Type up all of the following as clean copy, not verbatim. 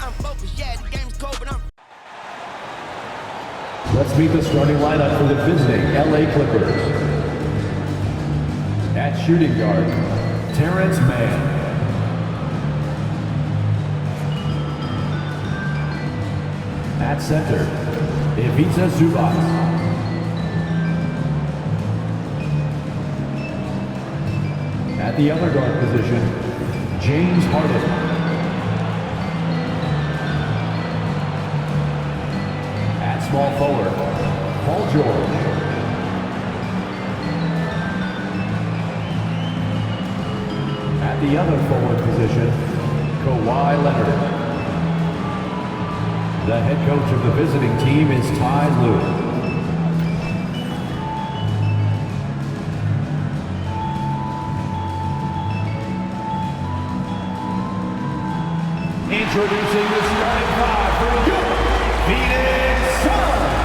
I'm focused. Yeah, the game's cold, but I'm. Let's meet the starting lineup for the visiting LA Clippers. At shooting guard, Terrence Mann. At center, Ivica Zubac. At the other guard position, James Harden. At small forward, Paul George. At the other forward position, Kawhi Leonard. The head coach of the visiting team is Ty Lue. Introducing the starting five for your Phoenix Suns.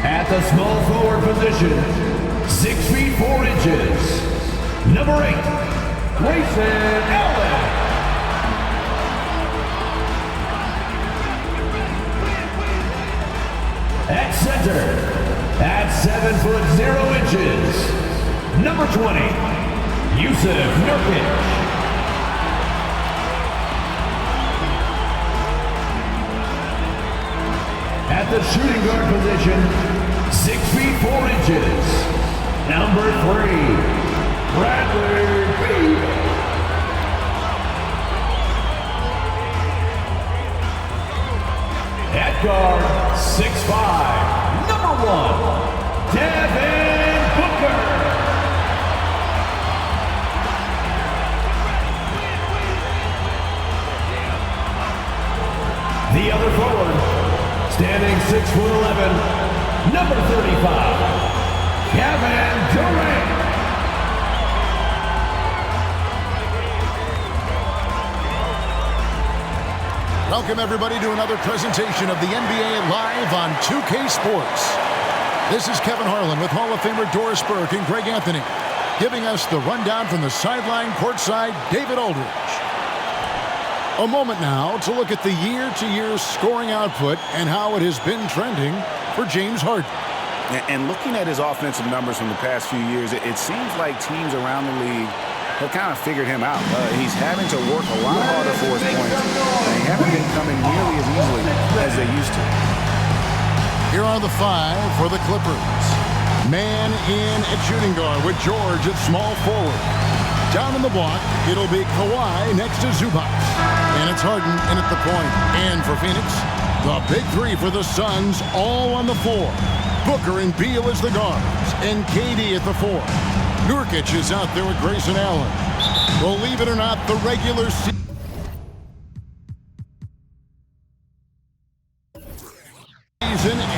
At the small forward position, 6 feet 4 inches, number 8, Grayson Allen. At center, at 7 foot 0 inches, number 20, Jusuf Nurkic. At the shooting guard position, 6 feet 4 inches, number 3, Bradley Beal. At guard, 6'5", number 1, Devin Booker. The other forward, standing 6'11", number 35, Kevin Durant. Welcome everybody to another presentation of the NBA Live on 2K Sports. This is Kevin Harlan with Hall of Famer Doris Burke and Greg Anthony, giving us the rundown from the sideline courtside, David Aldridge. A moment now to look at the year-to-year scoring output and how it has been trending for James Harden. And looking at his offensive numbers from the past few years, it seems like teams around the league have kind of figured him out. He's having to work a lot harder for his points, and they haven't been coming nearly as easily as they used to. Here are the five for the Clippers. Man in at shooting guard with George at small forward. Down in the block, it'll be Kawhi next to Zubac. And it's Harden in at the point. And for Phoenix, the big three for the Suns all on the floor. Booker and Beal as the guards, and KD at the 4. Nurkic is out there with Grayson Allen. Believe it or not, the regular season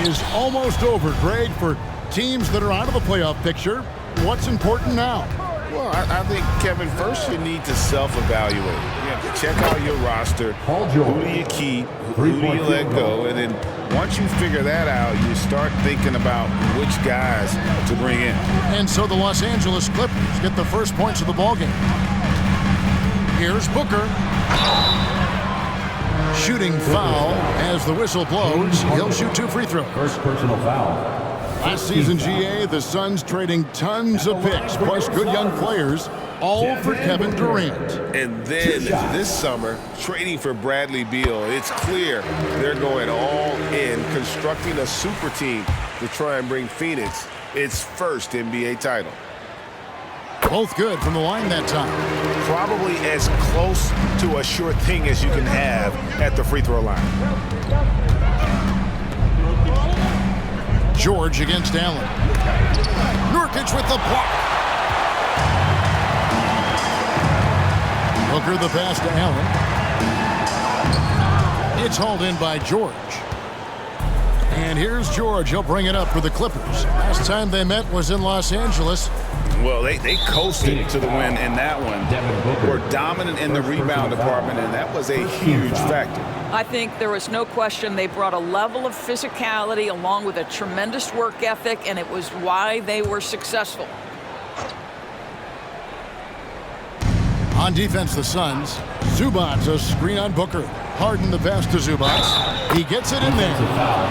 is almost over, Greg. For teams that are out of the playoff picture, what's important now? Well, I think, Kevin, first you need to self-evaluate. You have to check out your roster. Who do you keep? Who do you let go? And then once you figure that out, you start thinking about which guys to bring in. And so the Los Angeles Clippers get the first points of the ballgame. Here's Booker. Shooting foul as the whistle blows. He'll shoot 2 free throws. First personal foul. Last season, GA, the Suns trading tons of picks, plus good young players, all for Kevin Durant. And then this summer, trading for Bradley Beal. It's clear they're going all in, constructing a super team to try and bring Phoenix its first NBA title. Both good from the line that time. Probably as close to a sure thing as you can have at the free throw line. George against Allen. Nurkic with the block. Booker the pass to Allen. It's hauled in by George. And here's George. He'll bring it up for the Clippers. Last time they met was in Los Angeles. Well, they coasted to the win in that one. Were dominant in the rebound department, and that was a huge factor. I think there was no question they brought a level of physicality along with a tremendous work ethic, and it was why they were successful. On defense, the Suns. Zubac, a screen on Booker. Harden the pass to Zubac. He gets it in there.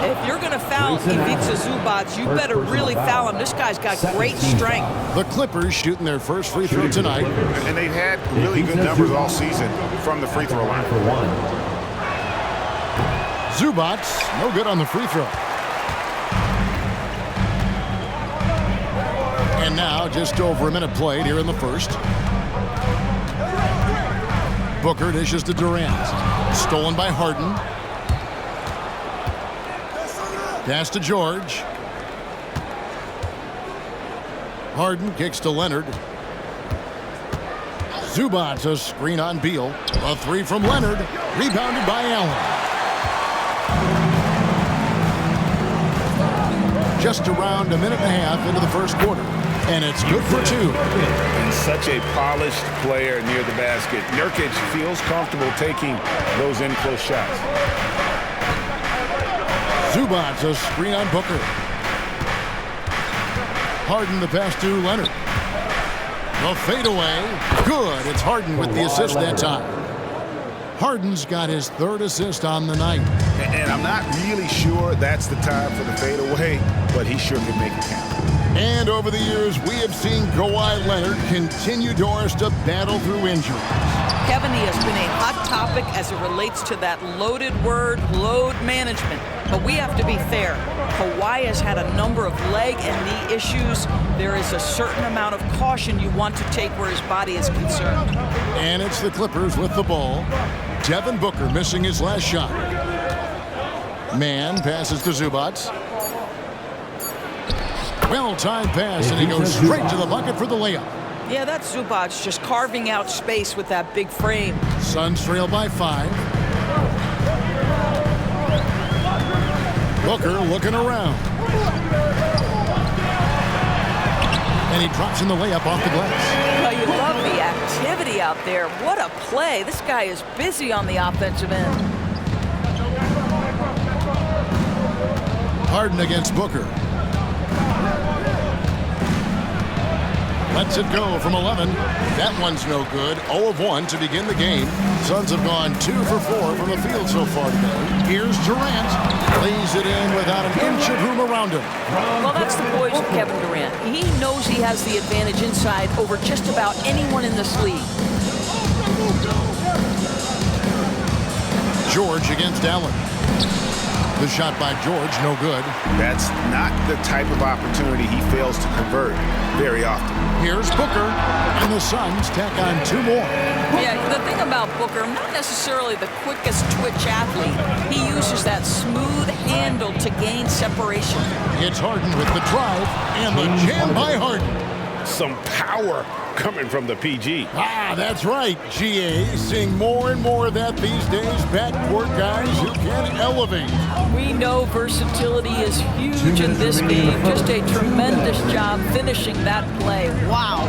If you're going to foul Ivica Zubac, you better really foul him. This guy's got great strength. The Clippers shooting their first free throw tonight. And they've had really good numbers all season from the free throw line. Zubac, no good on the free throw. And now, just over a minute played here in the first. Booker dishes to Durant. Stolen by Harden. Pass to George. Harden kicks to Leonard. Zubac, a screen on Beal. A three from Leonard. Rebounded by Allen. Just around a minute and a half into the first quarter. And it's good for two. And such a polished player near the basket. Nurkic feels comfortable taking those in-close shots. Zubac, a screen on Booker. Harden the pass to Leonard. The fadeaway. Good. It's Harden with the assist that time. Harden's got his third assist on the night. And I'm not really sure that's the time for the fadeaway, but he sure can make it count. And over the years, we have seen Kawhi Leonard continue Doris to battle through injuries. Kevin, he has been a hot topic as it relates to that loaded word, load management. But we have to be fair. Kawhi has had a number of leg and knee issues. There is a certain amount of caution you want to take where his body is concerned. And it's the Clippers with the ball. Devin Booker missing his last shot. Man passes to Zubac. Well-timed pass, and he goes straight to the bucket for the layup. Yeah, that's Zubac just carving out space with that big frame. Suns trail by 5. Booker looking around. And he drops in the layup off the glass. Well, you love the activity out there. What a play. This guy is busy on the offensive end. Harden against Booker. Lets it go from 11. That one's no good. 0 of 1 to begin the game. Suns have gone 2 for 4 from the field so far today. Here's Durant. Lays it in without an inch of room around him. Well, that's the boys of Kevin Durant. He knows he has the advantage inside over just about anyone in this league. George against Allen. The shot by George, no good. That's not the type of opportunity he fails to convert very often. Here's Booker, and the Suns tack on 2 more. Yeah, the thing about Booker, not necessarily the quickest twitch athlete. He uses that smooth handle to gain separation. It's Harden with the drive, and the jam by Harden. Some power coming from the PG. Ah, that's right, GA. Seeing more and more of that these days. Backcourt guys who can elevate. We know versatility is huge in this game. Just a tremendous job finishing that play. Wow.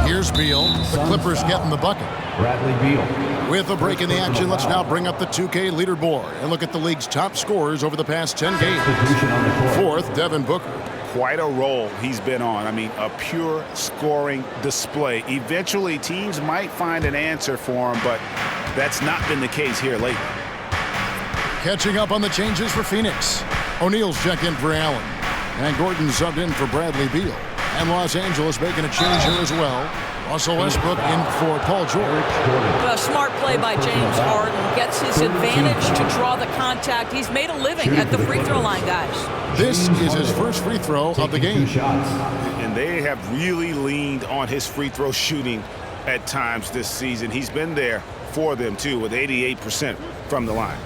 Here's Beal. The Clippers getting the bucket. Bradley Beal. With a break in the action, let's now bring up the 2K leaderboard and look at the league's top scorers over the past 10 games. Fourth, Devin Booker. Quite a role he's been on. I mean, a pure scoring display. Eventually, teams might find an answer for him, but that's not been the case here lately. Catching up on the changes for Phoenix. O'Neal's checked in for Allen. And Gordon subbed in for Bradley Beal. And Los Angeles making a change here as well. Russell Westbrook in for Paul George. A smart play by James Harden. Gets his advantage to draw the contact. He's made a living at the free throw line, guys. This is his first free throw of the game. And they have really leaned on his free throw shooting at times this season. He's been there for them, too, with 88% from the line.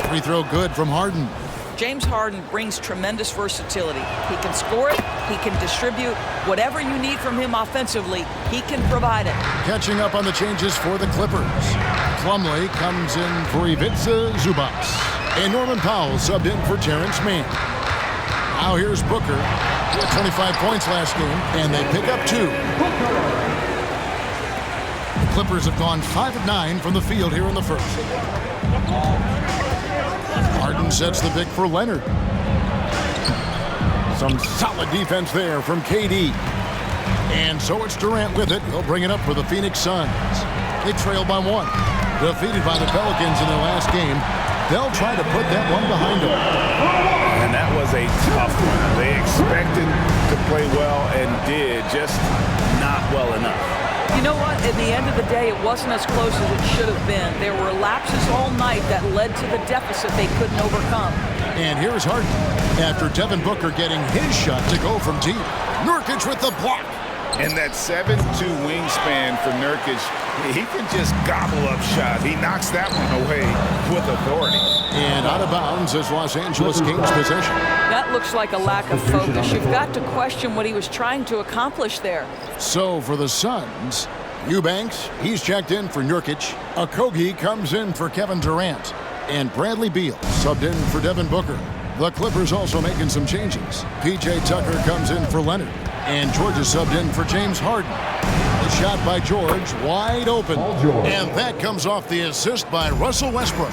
Free throw good from Harden. James Harden brings tremendous versatility. He can score it, he can distribute. Whatever you need from him offensively, he can provide it. Catching up on the changes for the Clippers. Plumlee comes in for Ivica Zubac. And Norman Powell subbed in for Terrence Mann. Now here's Booker. He had 25 points last game, and they pick up 2. The Clippers have gone 5 of 9 from the field here in the first. Harden sets the pick for Leonard. Some solid defense there from KD. And so it's Durant with it. He'll bring it up for the Phoenix Suns. They trail by 1. Defeated by the Pelicans in their last game, they'll try to put that one behind them. And that was a tough one. They expected to play well and did, just not well enough. You know what? In the end of the day, it wasn't as close as it should have been. There were lapses all night that led to the deficit they couldn't overcome. And here's Harden after Devin Booker getting his shot to go from deep. Nurkic with the block. And that 7'2" wingspan for Nurkic, he can just gobble up shots. He knocks that one away with authority. And out of bounds is Los Angeles Kings possession. That looks like a lack of focus. You've got to question what he was trying to accomplish there. So for the Suns, Eubanks, he's checked in for Nurkic. Okogie comes in for Kevin Durant. And Bradley Beal subbed in for Devin Booker. The Clippers also making some changes. P.J. Tucker comes in for Leonard. And George is subbed in for James Harden. The shot by George, wide open. And that comes off the assist by Russell Westbrook.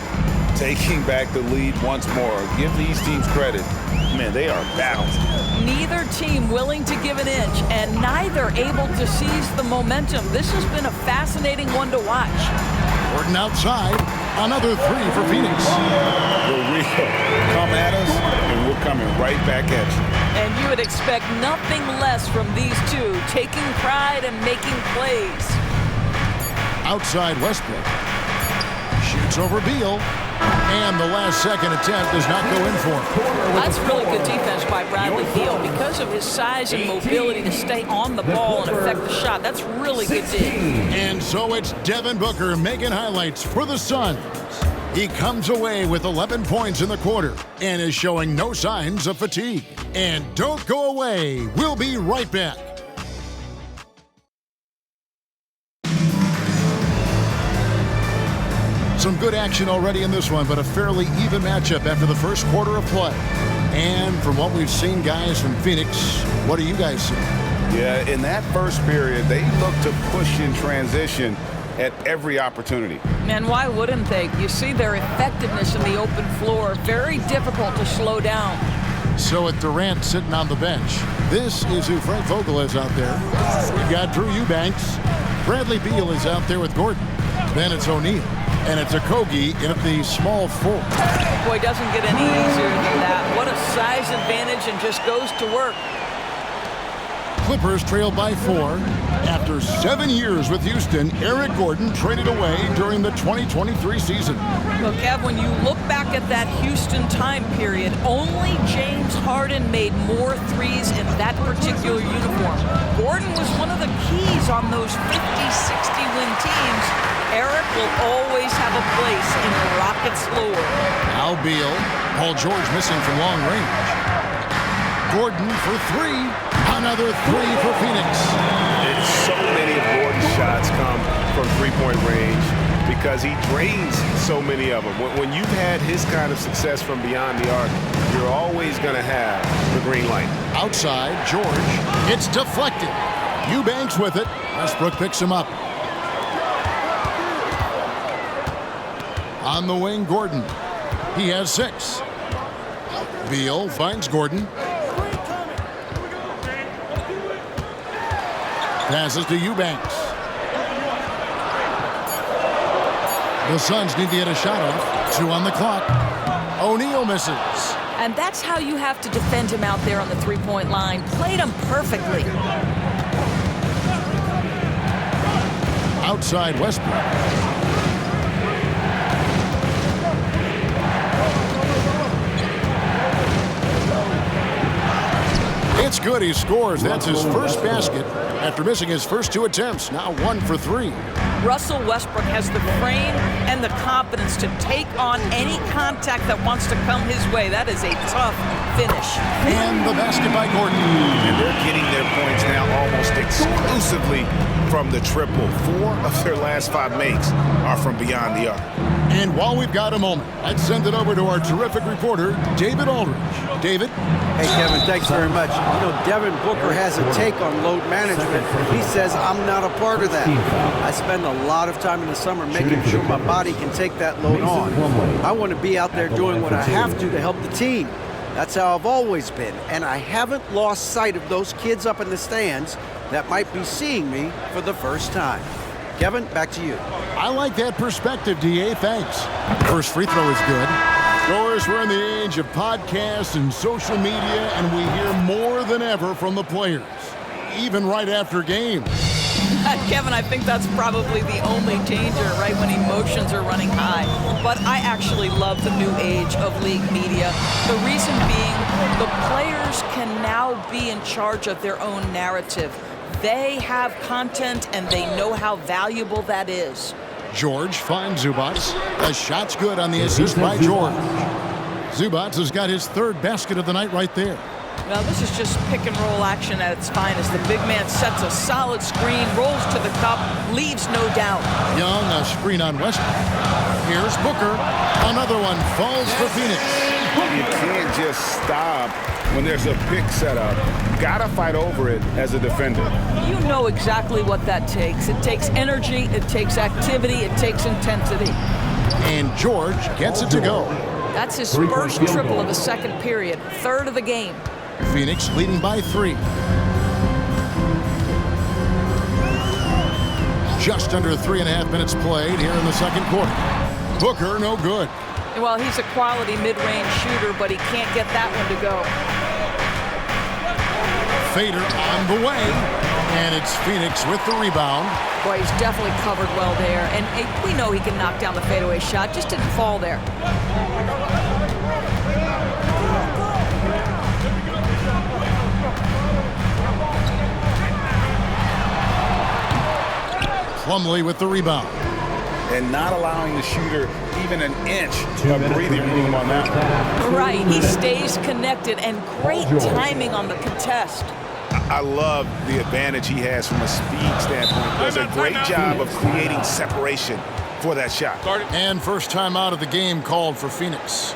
Taking back the lead once more. Give these teams credit. Man, they are battled. Neither team willing to give an inch, and neither able to seize the momentum. This has been a fascinating one to watch. Gordon outside. Another 3 for Phoenix. For real. Come at us, and we're coming right back at you. And you would expect nothing less from these two, taking pride and making plays. Outside Westbrook. Shoots over Beal. And the last-second attempt does not go in for him. That's really good defense by Bradley Beal. Because of his size and mobility to stay on the ball and affect the shot, that's really good D. And so it's Devin Booker making highlights for the Suns. He comes away with 11 points in the quarter and is showing no signs of fatigue. And don't go away. We'll be right back. Some good action already in this one, but a fairly even matchup after the first quarter of play. And from what we've seen, guys, from Phoenix, what do you guys see? Yeah, in that first period, they looked to push in transition at every opportunity. And why wouldn't they? You see their effectiveness in the open floor. Very difficult to slow down. So with Durant sitting on the bench, this is who Frank Vogel is out there. We've got Drew Eubanks. Bradley Beal is out there with Gordon. Then it's O'Neal. And it's Okogie at the small 4. Boy, doesn't get any easier than that. What a size advantage, and just goes to work. Clippers trail by 4. After 7 years with Houston, Eric Gordon traded away during the 2023 season. Well, Kev, when you look back at that Houston time period, only James Harden made more threes in that particular uniform. Gordon was one of the keys on those 50-60 win teams. Eric will always have a place in the Rockets' lore. Al Beal, Paul George missing from long range. Gordon for 3. Another 3 for Phoenix. So many of Gordon's shots come from three-point range because he drains so many of them. When you've had his kind of success from beyond the arc, you're always going to have the green light. Outside, George. It's deflected. Eubanks with it. Westbrook picks him up. On the wing, Gordon. He has 6. Beal finds Gordon. Passes to Eubanks. The Suns need to get a shot off. 2 on the clock. O'Neal misses. And that's how you have to defend him out there on the three-point line. Played him perfectly. Outside Westbrook. It's good. He scores. That's his first basket after missing his first 2 attempts. Now 1 for 3. Russell Westbrook has the frame and the confidence to take on any contact that wants to come his way. That is a tough finish. And the basket by Gordon. And they're getting their points now almost exclusively from the triple. 4 of their last 5 makes are from beyond the arc. And while we've got a moment, let's send it over to our terrific reporter, David Aldridge. David? Hey, Kevin, thanks very much. You know, Devin Booker has a take on load management. He says, I'm not a part of that. I spend a lot of time in the summer making sure my body can take that load on. I want to be out there doing what I have to help the team. That's how I've always been, and I haven't lost sight of those kids up in the stands that might be seeing me for the first time. Kevin, back to you. I like that perspective, D.A. Thanks. First free throw is good. Of course, we're in the age of podcasts and social media, and we hear more than ever from the players, even right after games. Kevin, I think that's probably the only danger, right, when emotions are running high. But I actually love the new age of league media. The reason being, the players can now be in charge of their own narrative. They have content, and they know how valuable that is. George finds Zubac. The shot's good on the assist by George. Zubac has got his third basket of the night right there. Well, this is just pick and roll action at its finest. The big man sets a solid screen, rolls to the cup, leaves no doubt. Young, a screen on Westbrook. Here's Booker. Another one falls for Phoenix. You can't just stop when there's a pick set up. Gotta fight over it as a defender. You know exactly what that takes. It takes energy, it takes activity, it takes intensity. And George gets it to go. That's his first triple of the second period, third of the game. Phoenix leading by 3. Just under 3.5 minutes played here in the second quarter. Booker, no good. Well, he's a quality mid-range shooter, but he can't get that one to go. Fader on the way, and it's Phoenix with the rebound. Boy, he's definitely covered well there, and we know he can knock down the fadeaway shot, just didn't fall there. Plumlee with the rebound. And not allowing the shooter even an inch of breathing room on that one. Right, he stays connected, and great timing on the contest. I love the advantage he has from a speed standpoint. Does a great job of creating separation for that shot. And first time out of the game called for Phoenix.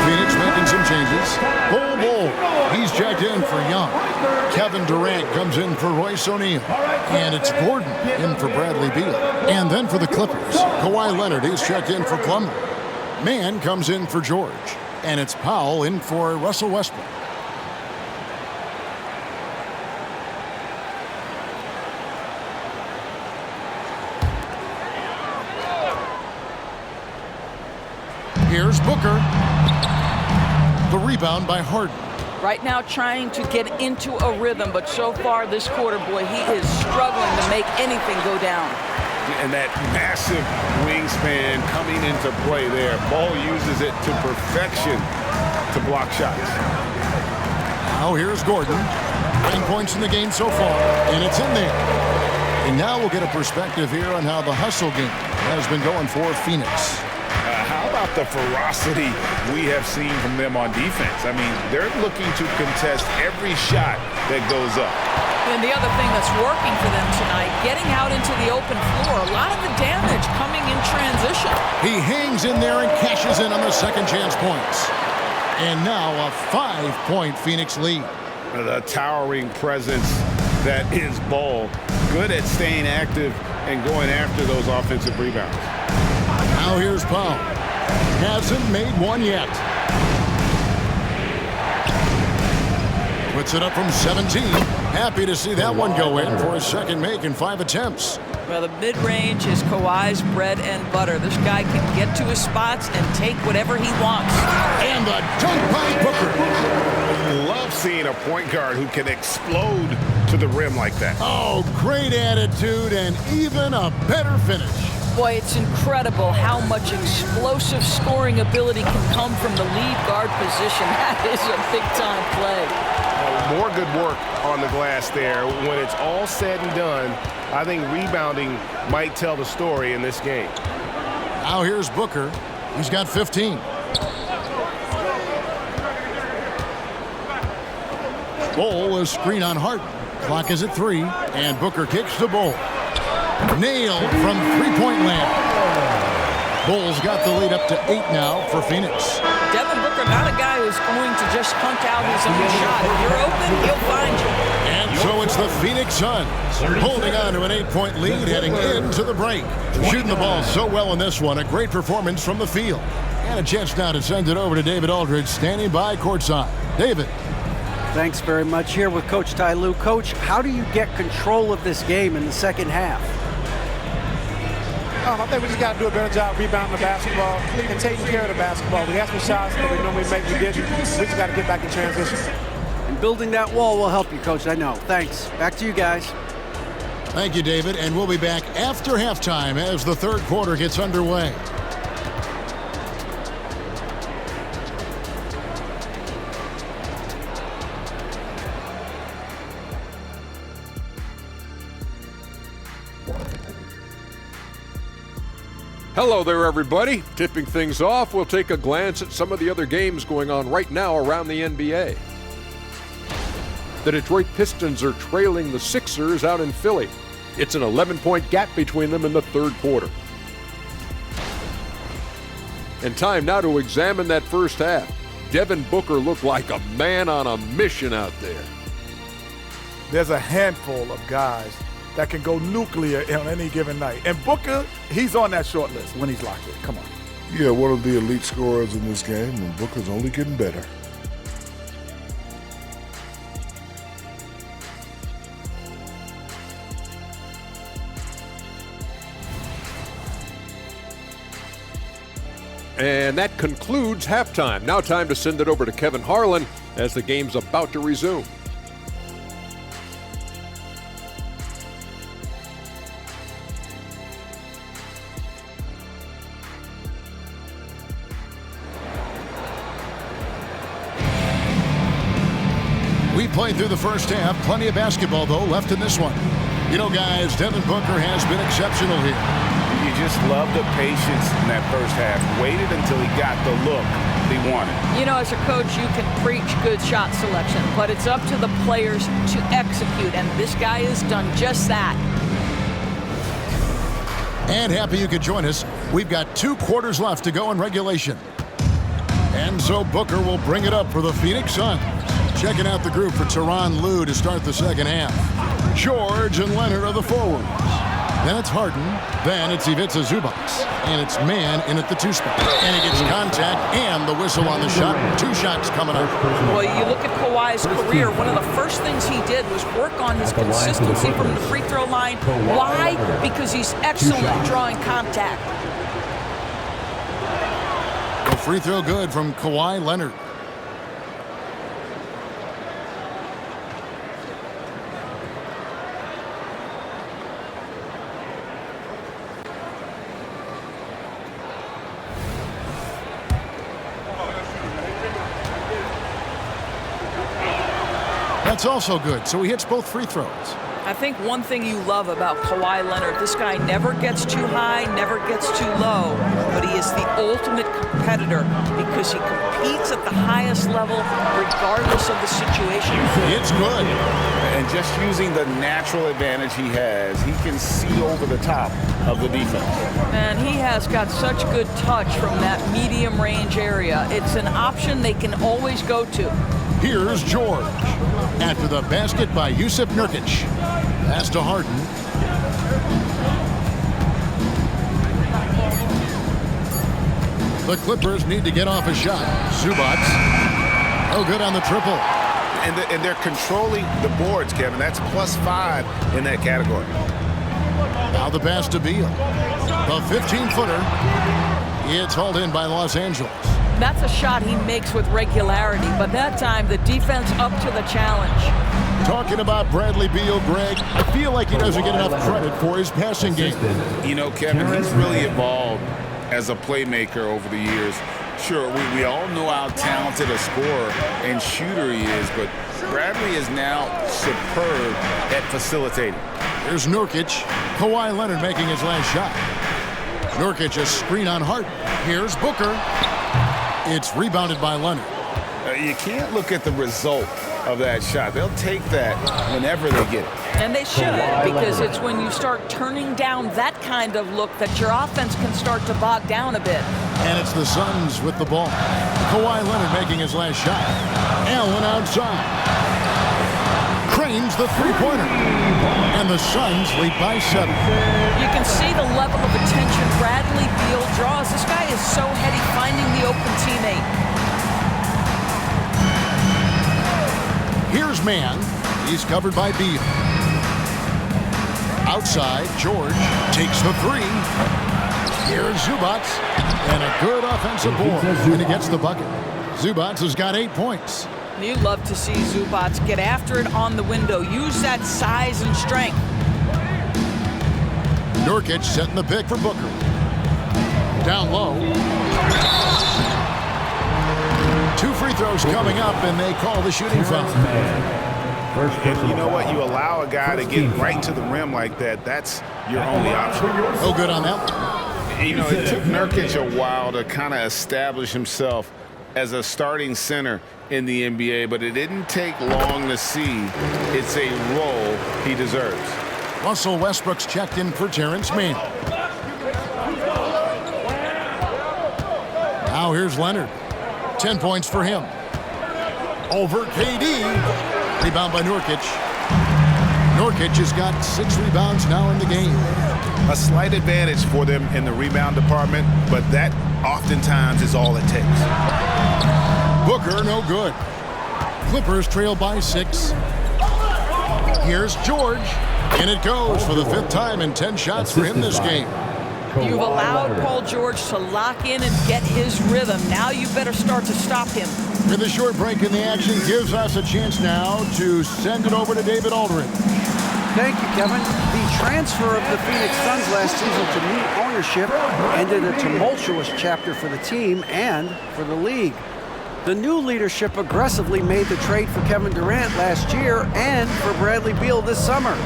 Phoenix making some changes. Bull. He's checked in for Young. Kevin Durant comes in for Royce O'Neal. And it's Gordon in for Bradley Beal. And then for the Clippers, Kawhi Leonard is checked in for Plumlee. Mann comes in for George. And it's Powell in for Russell Westbrook. Here's Booker. The rebound by Harden. Right now trying to get into a rhythm, but so far this quarter, boy, he is struggling to make anything go down. And that massive wingspan coming into play there. Ball uses it to perfection to block shots. Now here's Gordon. 9 points in the game so far, and it's in there. And now we'll get a perspective here on how the hustle game has been going for Phoenix. How about the ferocity we have seen from them on defense? I mean, they're looking to contest every shot that goes up. And the other thing that's working for them tonight, getting out into the open floor, a lot of the damage coming in transition. He hangs in there and cashes in on the second chance points. And now a 5-point Phoenix lead. The towering presence that is Ball. Good at staying active and going after those offensive rebounds. Now here's Powell. Hasn't made one yet. Puts it up from 17. Happy to see that one go in for his second make in 5 attempts. Well, the mid-range is Kawhi's bread and butter. This guy can get to his spots and take whatever he wants. And the dunk by Booker. Love seeing a point guard who can explode to the rim like that. Oh, great attitude and even a better finish. Boy, it's incredible how much explosive scoring ability can come from the lead guard position. That is a big-time play. More good work on the glass there. When it's all said and done, I think rebounding might tell the story in this game. Now here's Booker. He's got 15. Bol, a screen on Harden. Clock is at 3, and Booker kicks to Bol. Nailed from three-point land. Bol's got the lead up to 8 now for Phoenix. Devin Booker, not a guy who's going to just hunt out his own shot. If you're open, he'll find you. And So it's the Phoenix Suns holding on to an 8-point lead heading into the break. Shooting the ball so well in this one. A great performance from the field. And a chance now to send it over to David Aldridge standing by courtside. David. Thanks very much. Here with Coach Ty Lue. Coach, how do you get control of this game in the second half? I think we just got to do a better job rebounding the basketball and taking care of the basketball. We had some shots that we normally make, we didn't. We just got to get back in transition. And building that wall will help you, Coach, I know. Thanks. Back to you guys. Thank you, David. And we'll be back after halftime as the third quarter gets underway. Hello there, everybody. Tipping things off, we'll take a glance at some of the other games going on right now around the NBA. The Detroit Pistons are trailing the Sixers out in Philly. It's an 11-point gap between them in the third quarter. And time now to examine that first half. Devin Booker looked like a man on a mission out there. There's a handful of guys that can go nuclear on any given night. And Booker, he's on that short list when he's locked in. Come on. Yeah, one of the elite scorers in this game, and Booker's only getting better. And that concludes halftime. Now time to send it over to Kevin Harlan as the game's about to resume. We played through the first half. Plenty of basketball, though, left in this one. You know, guys, Devin Booker has been exceptional here. You just love the patience in that first half. Waited until he got the look he wanted. You know, as a coach, you can preach good shot selection, but it's up to the players to execute, and this guy has done just that. And happy you could join us. We've got 2 quarters left to go in regulation. And so Booker will bring it up for the Phoenix Suns. Checking out the group for Tyronn Lue to start the second half. George and Leonard are the forwards. Then it's Harden. Then it's Ivica Zubac. And it's man in at the 2 spot. And he gets contact and the whistle on the shot. 2 shots coming up. Well, you look at Kawhi's career, one of the first things he did was work on his consistency from the free throw line. Why? Because he's excellent at drawing contact. A free throw good from Kawhi Leonard. That's also good, so he hits both free throws. I think one thing you love about Kawhi Leonard, this guy never gets too high, never gets too low, but he is the ultimate competitor because he competes at the highest level regardless of the situation. It's good. And just using the natural advantage he has, he can see over the top of the defense. And he has got such good touch from that medium range area. It's an option they can always go to. Here's George. After the basket by Jusuf Nurkic. Pass to Harden. The Clippers need to get off a shot. Zubac. Oh, good on the triple. And they're controlling the boards, Kevin. That's +5 in that category. Now the pass to Beal. The 15-footer. It's hauled in by Los Angeles. That's a shot he makes with regularity, but that time the defense up to the challenge. Talking about Bradley Beal, Greg, I feel like he doesn't get enough credit for his passing game. You know, Kevin, he's really evolved as a playmaker over the years. Sure, we all know how talented a scorer and shooter he is, but Bradley is now superb at facilitating. Here's Nurkic. Kawhi Leonard making his last shot. Nurkic a screen on Harden. Here's Booker. It's rebounded by Leonard. You can't look at the result of that shot. They'll take that whenever they get it. And they should, because it's when you start turning down that kind of look that your offense can start to bog down a bit. And it's the Suns with the ball. Kawhi Leonard making his last shot. Allen outside. Cranes the three-pointer. And the Suns lead by 7. You can see the level of attention Bradley Beal draws. This guy is so heady finding the open teammate. Here's Mann. He's covered by Beal. Outside, George takes the three. Here's Zubac. And a good offensive board. And he gets the bucket. Zubac has got 8 points. You love to see Zubac get after it on the window. Use that size and strength. Nurkic setting the pick for Booker. Down low. 2 free throws coming up, and they call the shooting foul. And you know what? You allow a guy to get right to the rim like that. That's your only option. No good on that one. You know, it took Nurkic a while to kind of establish himself as a starting center in the NBA, but it didn't take long to see it's a role he deserves. Russell Westbrook's checked in for Terrence Mann. Now here's Leonard. 10 points for him. Over KD. Rebound by Nurkic. Nurkic has got 6 rebounds now in the game. A slight advantage for them in the rebound department, but that oftentimes is all it takes. Booker, no good. Clippers trail by 6. Here's George. And it goes for the 5th time in 10 shots for him this game. You've allowed Paul George to lock in and get his rhythm. Now you better start to stop him. With a short break in the action gives us a chance now to send it over to David Aldridge. Thank you, Kevin. The transfer of the Phoenix Suns last season to new ownership ended a tumultuous chapter for the team and for the league. The new leadership aggressively made the trade for Kevin Durant last year and for Bradley Beal this summer.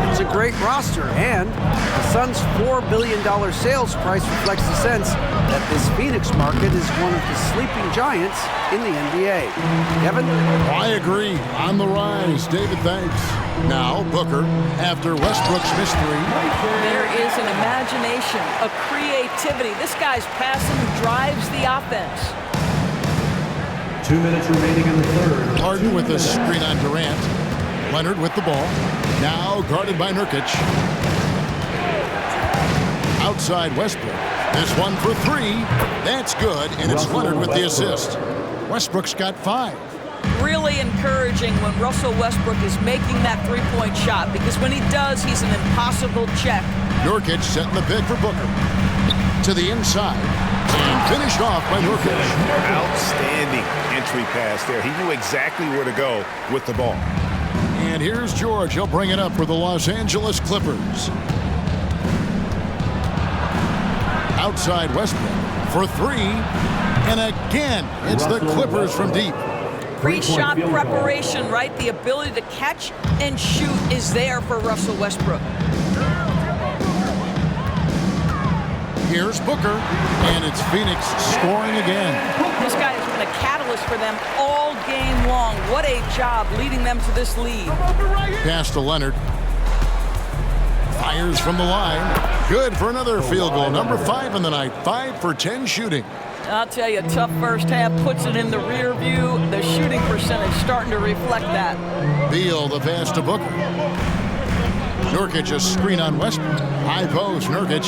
It's a great roster, and the Suns' $4 billion sales price reflects the sense that this Phoenix market is one of the sleeping giants in the NBA. Kevin? I agree. On the rise. David, thanks. Now, Booker, after Westbrook's missed 3. There is an imagination, a creativity. This guy's passing drives the offense. 2 minutes remaining in the third. Harden with the screen on Durant. Leonard with the ball. Now guarded by Nurkic. Outside Westbrook. This one for 3. That's good, and it's Leonard with the assist. Westbrook's got 5. Really encouraging when Russell Westbrook is making that three-point shot, because when he does, he's an impossible check. Nurkic setting the pick for Booker. To the inside. And finished off by Nurkic. Outstanding entry pass there. He knew exactly where to go with the ball. And here's George. He'll bring it up for the Los Angeles Clippers. Outside Westbrook for 3. And again, it's the Clippers from deep. Pre-shot preparation, right? The ability to catch and shoot is there for Russell Westbrook. Here's Booker, and it's Phoenix scoring again. This guy has been a catalyst for them all game long. What a job leading them to this lead. Pass to Leonard. Fires from the line. Good for another field goal. Number 5 in the night. 5 for 10 shooting. I'll tell you, tough first half puts it in the rear view. The shooting percentage starting to reflect that. Beal, the pass to Booker. Nurkic, a screen on Westbrook. High post, Nurkic.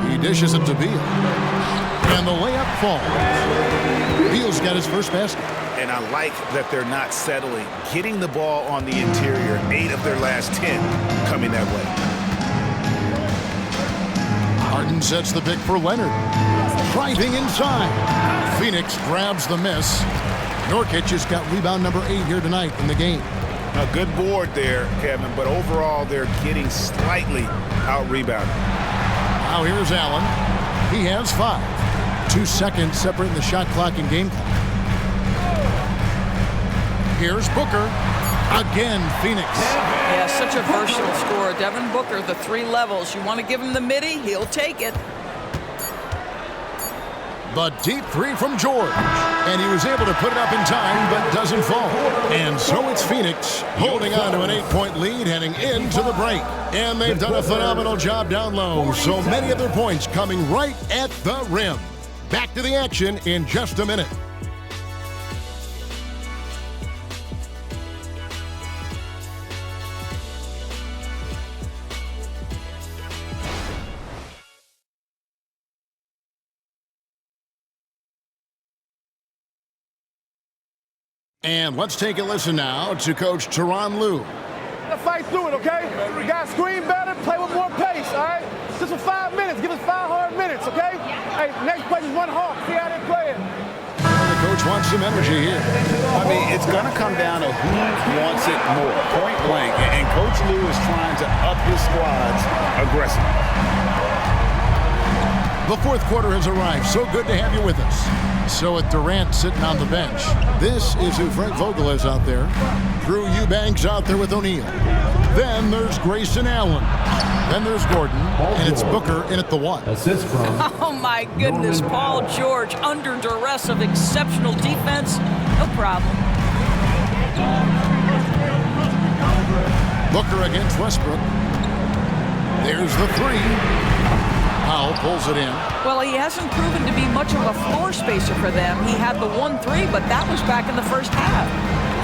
He dishes it to Beal. And the layup falls. Beal's got his first basket. And I like that they're not settling. Getting the ball on the interior, 8 of their last 10 coming that way. Harden sets the pick for Leonard. Driving inside. Phoenix grabs the miss. Nurkic has got rebound number 8 here tonight in the game. A good board there, Kevin, but overall they're getting slightly out-rebounded. Now here's Allen. He has 5. 2 seconds separating the shot clock and game clock. Here's Booker. Again, Phoenix. Yeah, such a versatile scorer. Devin Booker, the 3 levels. You want to give him the midi, he'll take it. The deep 3 from George. And he was able to put it up in time, but doesn't fall. And so it's Phoenix holding on to an 8-point lead heading into the break. And they've done a phenomenal job down low. So many of their points coming right at the rim. Back to the action in just a minute. And let's take a listen now to Coach Tyronn Lue. Fight through it, okay? We got to screen better, play with more pace, all right? Just for 5 minutes. Give us 5 hard minutes, okay? Hey, next play is one hawk. See how they're playing. The coach wants some energy here. I mean, it's going to come down to who wants it more, point blank. And Coach Lue is trying to up his squad's aggressiveness. The fourth quarter has arrived. So good to have you with us. So with Durant sitting on the bench, this is who Frank Vogel is out there. Drew Eubanks out there with O'Neal. Then there's Grayson Allen. Then there's Gordon, and it's Booker in at the 1. Assist from. Oh my goodness, Paul George under duress of exceptional defense. No problem. Booker against Westbrook. There's the 3. Powell pulls it in. Well, he hasn't proven to be much of a floor spacer for them. He had the 1-3, but that was back in the first half.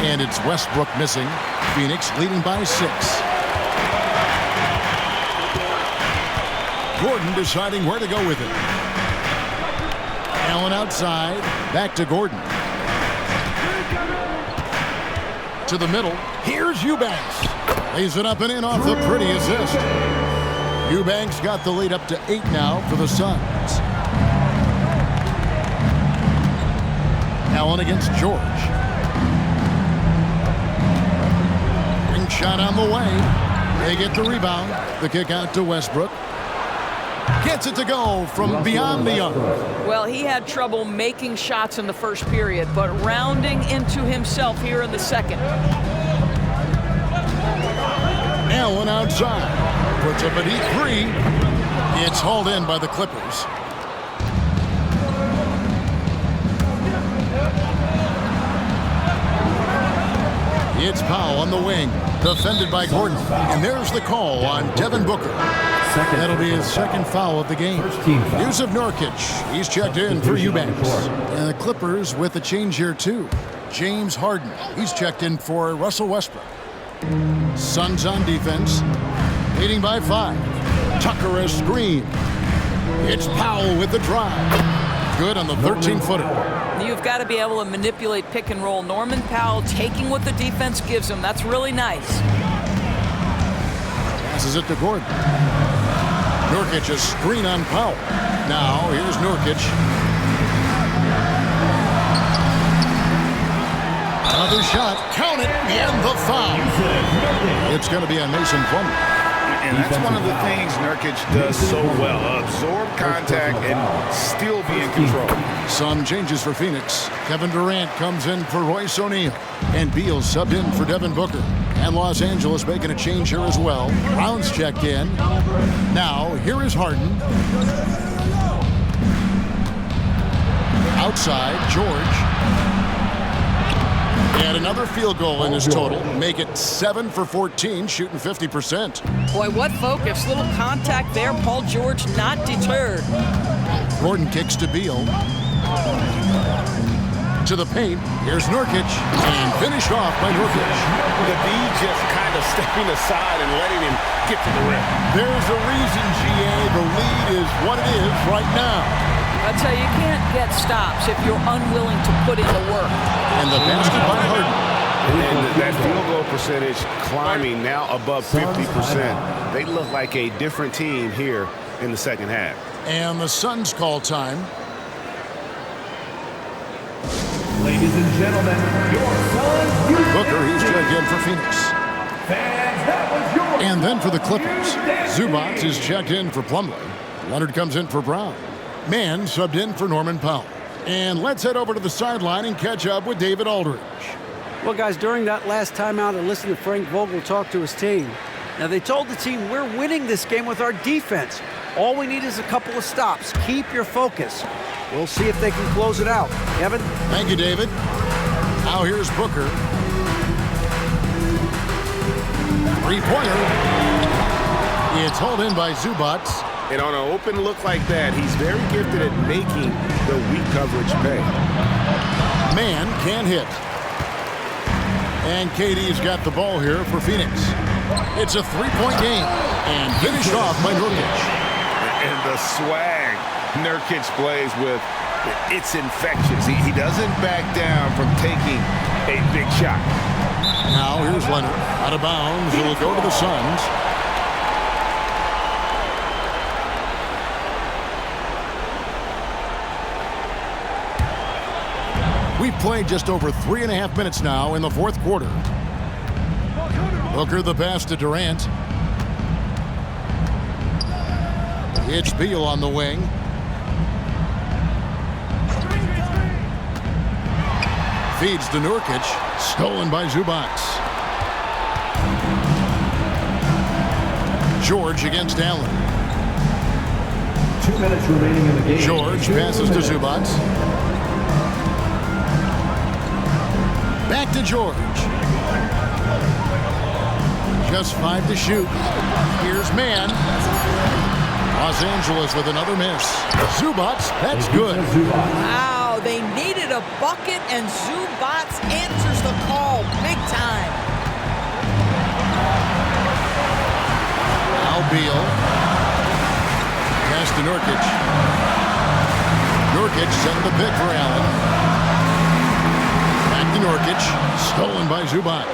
And it's Westbrook missing. Phoenix leading by 6. Gordon deciding where to go with it. Allen outside. Back to Gordon. To the middle. Here's Eubanks. Lays it up and in off the pretty assist. Eubanks got the lead up to 8 now for the Suns. Allen against George. Ring shot on the way. They get the rebound. The kick out to Westbrook. Gets it to go from beyond the arc. Well, he had trouble making shots in the first period, but rounding into himself here in the second. Allen outside. Puts up a deep 3. It's hauled in by the Clippers. It's Powell on the wing. Defended by Gordon. And there's the call on Devin Booker. That'll be his second foul of the game. Yusuf Nurkic. He's checked in for Eubanks. And the Clippers with a change here too. James Harden. He's checked in for Russell Westbrook. Suns on defense. Leading by 5. Tucker a screen. It's Powell with the drive. Good on the 13-footer. You've got to be able to manipulate pick and roll. Norman Powell taking what the defense gives him. That's really nice. Passes it to Gordon. Nurkic a screen on Powell. Now here's Nurkic. Another shot. Count it. And the foul. It's going to be on Mason Plumlee. And that's one of the things Nurkic does so well. Absorb contact and still be in control. Some changes for Phoenix. Kevin Durant comes in for Royce O'Neal. And Beal subbed in for Devin Booker. And Los Angeles making a change here as well. Brown's checked in. Now, here is Harden. Outside, George. And another field goal in his total. Make it 7 for 14, shooting 50%. Boy, what focus. Little contact there. Paul George not deterred. Gordon kicks to Beal. To the paint. Here's Nurkic. And finished off by Nurkic. The B just kind of stepping aside and letting him get to the rim. There's a reason, GA. The lead is what it is right now. I tell you, you can't get stops if you're unwilling to put in the work. And the basket by Harden. And that field goal percentage climbing now above 50%. They look like a different team here in the second half. And the Suns call time. Ladies and gentlemen, your Suns. Booker, he's checked in for Phoenix. Fans, that was your. And then for the Clippers, Zubac is checked in for Plumlee. Leonard comes in for Brown. Mann subbed in for Norman Powell. And let's head over to the sideline and catch up with David Aldridge. Well, guys, during that last timeout, I listened to Frank Vogel talk to his team. Now, they told the team, we're winning this game with our defense. All we need is a couple of stops. Keep your focus. We'll see if they can close it out. Kevin? Thank you, David. Now here's Booker. Three-pointer. It's hauled in by Zubac. And on an open look like that, he's very gifted at making the weak coverage pay. Mann can hit. And KD's got the ball here for Phoenix. It's a three-point game. And finished off by Nurkic. And the swag Nurkic plays with, it's infectious. He doesn't back down from taking a big shot. Now here's Leonard. Out of bounds. It'll go to the Suns. We've played just over 3.5 minutes now in the fourth quarter. Booker the pass to Durant. It's Beal on the wing. Feeds to Nurkic. Stolen by Zubac. George against Allen. 2 minutes remaining in the game. George passes to Zubac. Back to George. Just 5 to shoot. Here's Mann. Los Angeles with another miss. Zubac, that's good. Wow, they needed a bucket, and Zubac answers the call big time. Now Beal. Pass to Nurkic. Nurkic setting the pick for Allen. Back to Nurkic. Stolen by Zubac.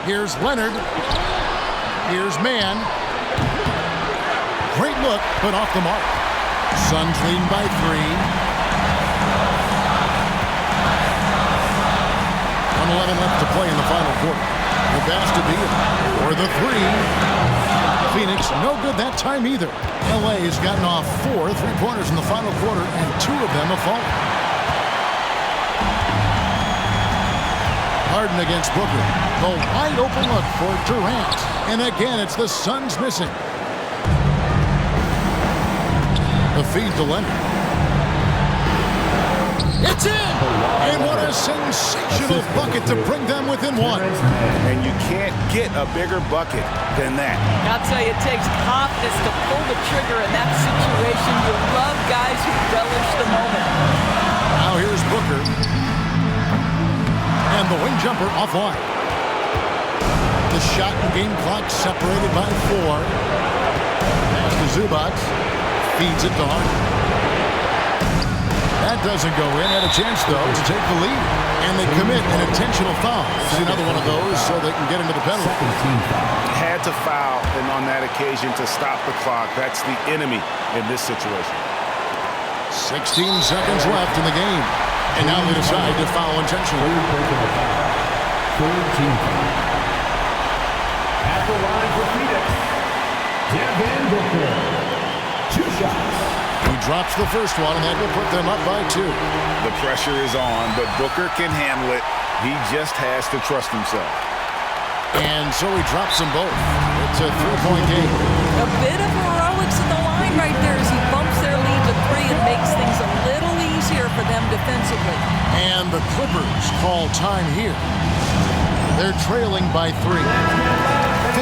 Here's Leonard. Here's Mann. Great look, but off the mark. Suns leading by 3. 1:11 left to play in the final quarter. The pass to Beal for the 3. Phoenix, no good that time either. LA has gotten off 4 3-pointers in the final quarter, and 2 of them have fallen. Harden against Booker. The wide open look for Durant. And again, it's the Suns missing. The feed to Leonard. It's in! And what a sensational bucket to bring them within 1. And you can't get a bigger bucket than that. I'll tell you, it takes confidence to pull the trigger in that situation. You love guys who relish the moment. Now here's Booker. And the wing jumper offline. The shot and game clock separated by 4. Pass to Zubac. Feeds it to Harden. That doesn't go in. Had a chance, though, to take the lead. And they commit an intentional foul. It's another one of those so they can get into the penalty. Had to foul, and on that occasion to stop the clock. That's the enemy in this situation. 16 seconds left in the game. And now they decide to foul intentionally. At the line for Phoenix, Devin Booker. 2 shots. He drops the first one, and that will put them up by 2. The pressure is on, but Booker can handle it. He just has to trust himself. And so he drops them both. It's a 3-point game. A bit of heroics at the line right there as he bumps their lead to 3 and makes things a little easier for them defensively. And the Clippers call time here. They're trailing by 3.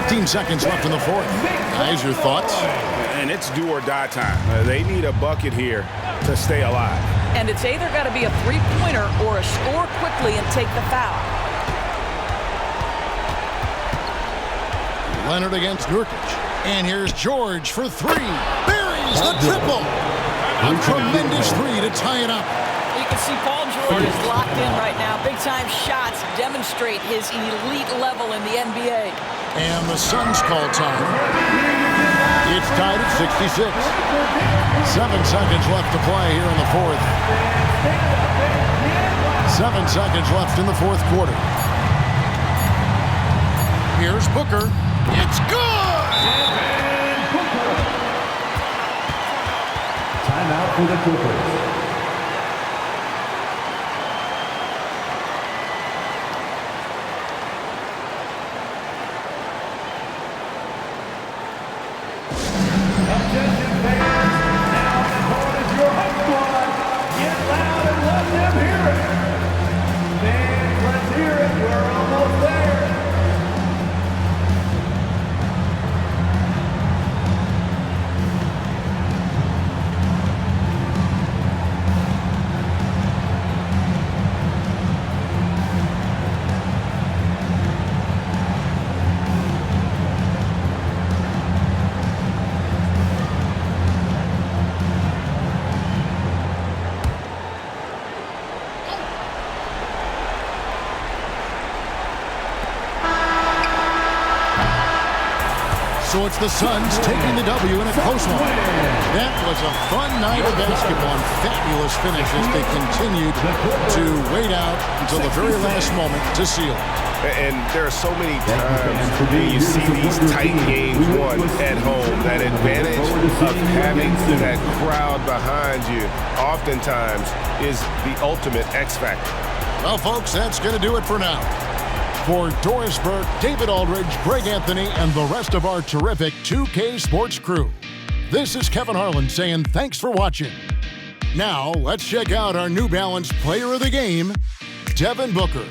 15 seconds left in the fourth. Guys, your thoughts? And it's do or die time. They need a bucket here to stay alive. And it's either got to be a 3-pointer or a score quickly and take the foul. Leonard against Nurkic. And here's George for 3. Buries the triple. A tremendous 3 to tie it up. You can see Paul George is locked in right now. Big-time shots demonstrate his elite level in the NBA. And the Suns call time. It's tied at 66. 7 seconds left to play here in the fourth. 7 seconds left in the fourth quarter. Here's Booker. It's good! Timeout for the Clippers. So it's the Suns taking the W in a close one. That was a fun night of basketball and fabulous finish as they continued to wait out until the very last moment to seal it. And there are so many times when you see these tight games won at home, that advantage of having that crowd behind you oftentimes is the ultimate X factor. Well, folks, that's going to do it for now. For Doris Burke, David Aldridge, Greg Anthony, and the rest of our terrific 2K Sports crew, this is Kevin Harlan saying thanks for watching. Now, let's check out our New Balance Player of the Game, Devin Booker.